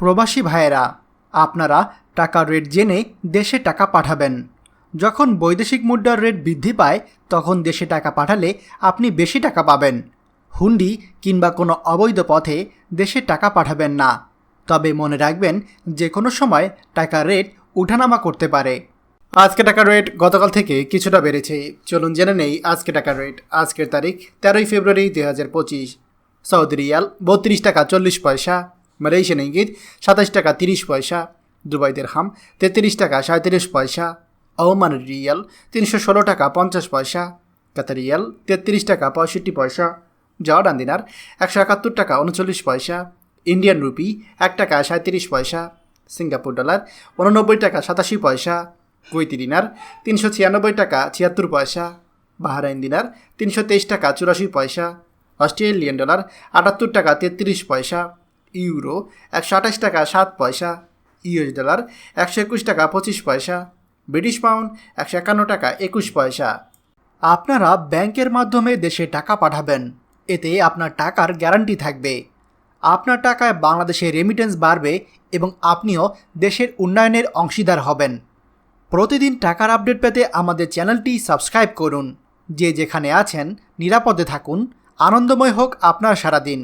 প্রবাসী ভাইয়েরা, আপনারা টাকার রেট জেনে দেশে টাকা পাঠাবেন। যখন বৈদেশিক মুদ্রার রেট বৃদ্ধি পায় তখন দেশে টাকা পাঠালে আপনি বেশি টাকা পাবেন। হুন্ডি কিংবা কোনো অবৈধ পথে দেশে টাকা পাঠাবেন না। তবে মনে রাখবেন যে কোনো সময় টাকার রেট উঠানামা করতে পারে। আজকে টাকার রেট গতকাল থেকে কিছুটা বেড়েছে। চলুন জেনে নেই আজকে টাকার রেট। আজকের তারিখ 13 ফেব্রুয়ারি 2025। সৌদি রিয়াল 32 টাকা 40 পয়সা, মালয়েশিয়ান ইঙ্গিত 27 টাকা 30 পয়সা, দুবাই দিরহাম 33 টাকা 37 পয়সা, ওমান রিয়াল 316 টাকা 50 পয়সা, কাতার রিয়াল 33 টাকা 65 পয়সা, জর্ডান দিনার 171 টাকা 39 পয়সা, ইন্ডিয়ান রুপি 1 টাকা 37 পয়সা, সিঙ্গাপুর ডলার 89 টাকা 87 পয়সা, কুয়েতি দিনার 396 টাকা 76 পয়সা, বাহরাইন দিনার 323 টাকা 84 পয়সা, অস্ট্রেলিয়ান ডলার 78 টাকা 33 পয়সা, ইউরো 128 টাকা 7 পয়সা, ইউএস ডলার 121 টাকা 25 পয়সা, ব্রিটিশ পাউন্ড 151 টাকা 21 পয়সা। আপনারা ব্যাংকের মাধ্যমে দেশে টাকা পাঠাবেন, এতে আপনার টাকার গ্যারান্টি থাকবে। আপনার টাকায় বাংলাদেশে রেমিটেন্স বাড়বে এবং আপনিও দেশের উন্নয়নের অংশীদার হবেন। প্রতিদিন টাকার আপডেট পেতে আমাদের চ্যানেলটি সাবস্ক্রাইব করুন। যে যেখানে আছেন নিরাপদে থাকুন। আনন্দময় হোক আপনার সারাদিন।